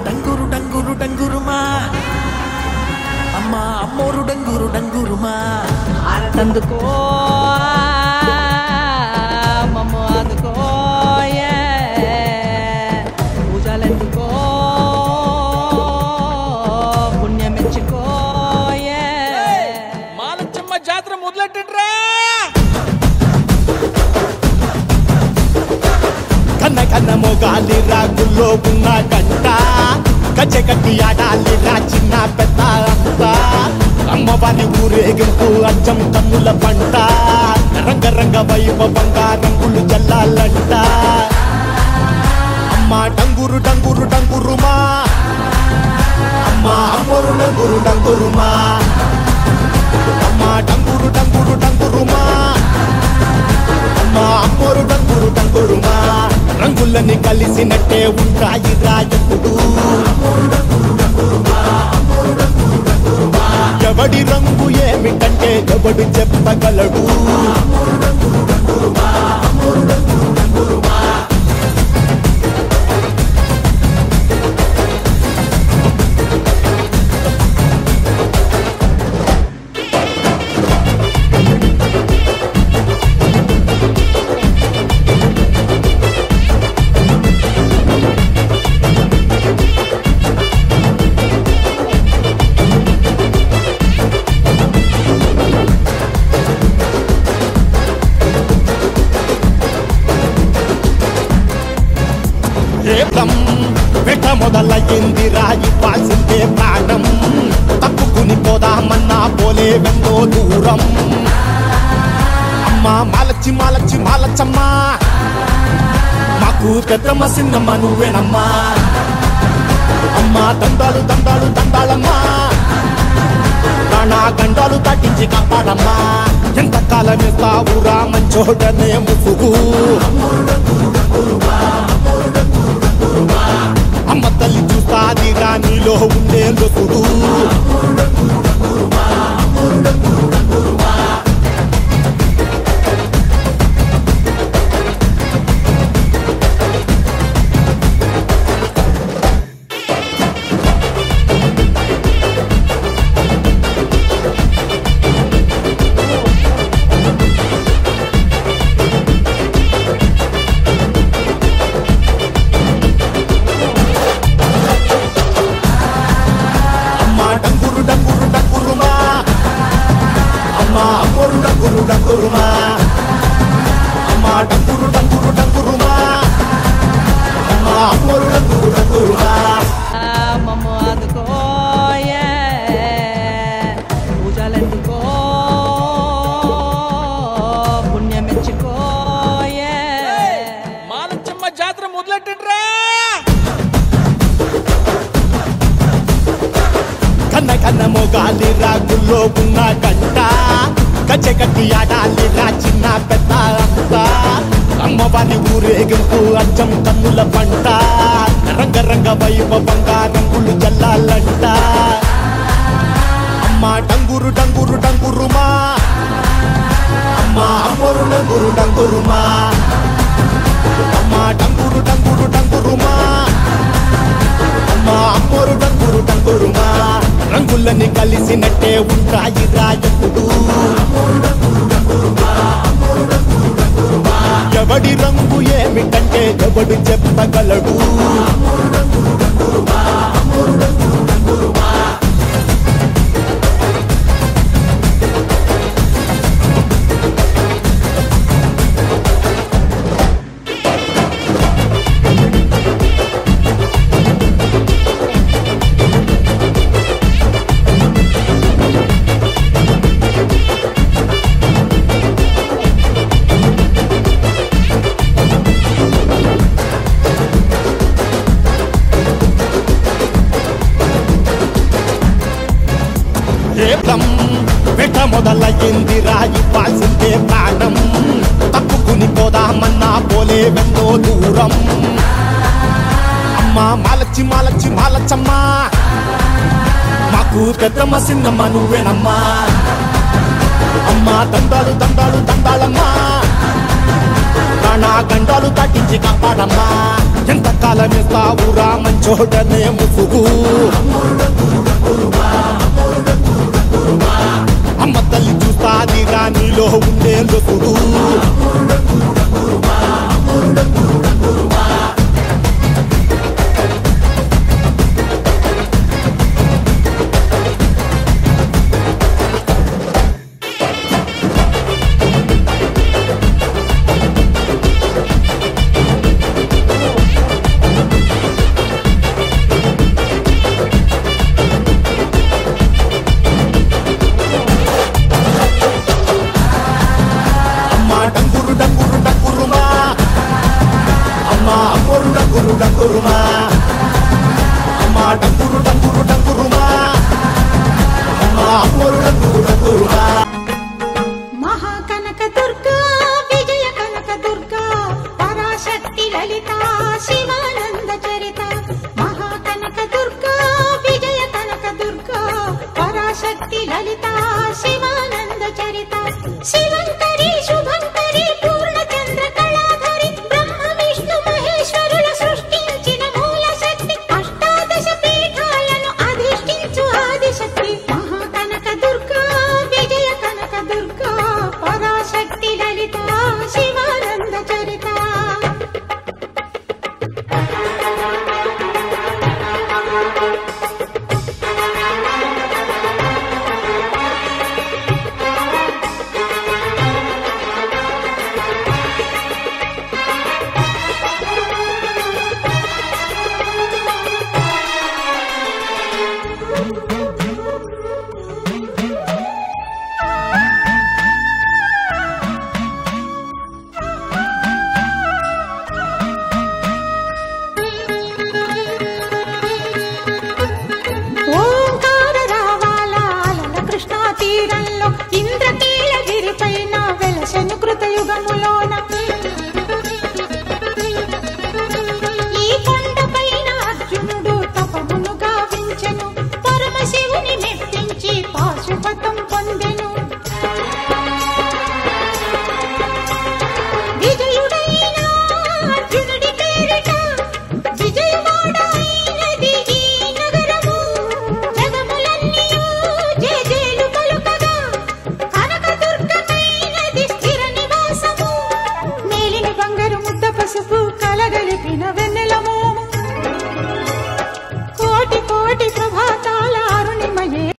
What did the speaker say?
డంగురు డంగురు డంగురుమా అమ్మ అమ్మోరు డంగురు డంగురుమా అందుకో మమ్మ అందుకో పూజలెందుకో పుణ్యమెచ్చుకో మాలచ్చమ్మ జాతర మొదలెట్టండ్రా కన్న కన్న మొగాలి రాగుల్లో ఉన్న గంట గజ్జె కట్టి ఆడాలిరా చిన్న పెద్ద అంతా అమ్మవారి ఊరేగింపు అచ్చం కన్నుల పంట రంగరంగ వైభవంగా రంగులు జల్లాలంట అమ్మ డంగురు డంగురు డంగురుమా అమ్మ అమ్మోరు డంగురు డంగురుమా అమ్మ డంగురు డంగురు డంగురుమా అమ్మ అమ్మోరు డంగురు డంగురుమా రంగులని కలిసినట్టే ఉంటాయి రాజపుడు ఎవడి రంగు ఏమిటంటే ఎవడు చెప్పగలడు వెట మొదలయ్యింది రాయిపాల్సిందే ప్రాణం తప్పుకుని పోదామన్నా పోలే వెందో దూరం అమ్మ మాలచ్చి మాలచ్చి మాలచ్చమ్మా మాకు పెద్దమ్మ సిన్నమ్మ నువ్వేనమ్మా అమ్మ దండాలు దండాలు దండాలమ్మా ప్రాణా గండాలు దాటించి కాపాడమ్మా ఎంతకాలం ఇస్తావురా మంచోడనే ముసుగు అమ్మ తల్లి చూస్తాది రాణిలో ఉండే లొసుడు జాతర మొదలెట్టండ్రా కన్న కన్న మొగాలి రాగుల్లో ఉన్న గంట గజ్జె కట్టి ఆడాలిరా చిన్న పెద్ద అంతా అమ్మవారి ఊరేగింపు అచ్చం కన్నుల పంట రంగరంగ వైభవంగా రంగులు జల్లాలంట అమ్మ డంగురు డంగురు డంగురుమా అమ్మ అమ్మోరు డంగురు డంగురుమా అమ్మ డంగురు డంగురు డంగురుమా అమ్మ అమ్మోరు డంగురు డంగురుమా రంగులని కలిసినట్టే ఉంటాయి రాజపుడు ఎవడి రంగు ఏమిటంటే ఎవడు చెప్పగలడు వెట మొదలయ్యింది రాయిపాల్సిందే ప్రాణం తప్పుకుని పోదామన్నా పోలే వెందో దూరం అమ్మ మాలచ్చి మాలచ్చి మాలచ్చమ్మా మాకు పెద్దమ్మ సిన్నమ్మ నువ్వేనమ్మా అమ్మ దండాలు దండాలు దండాలమ్మా ప్రాణా గండాలు దాటించి కాపాడమ్మా ఎంత కాలమేస్తావురా మంచోడనే ముసుగు అమ్మ తల్లి చూస్తాదిరా నీలో ఉండే లొసుగు మహాకనక దుర్గా విజయ కనక దుర్గా పరాశక్తి లలిత శివానంద చరిత మహాకనక దుర్గా విజయ కనక దుర్గా పరాశక్తి లలిత శివానంద చరిత శివంకరి శుభంకరి పూర్ణచంద్ర కళాధరి బ్రహ్మ విష్ణు మహేశ్వరుల సృష్టించిన మూల శక్తి అష్టాదశ పీఠాలను అధిష్ఠించు ఆదిశక్తి మహాకనక దుర్గా విజయ కనక దుర్గా పరాశక్తి లలిత శివానంద చరిత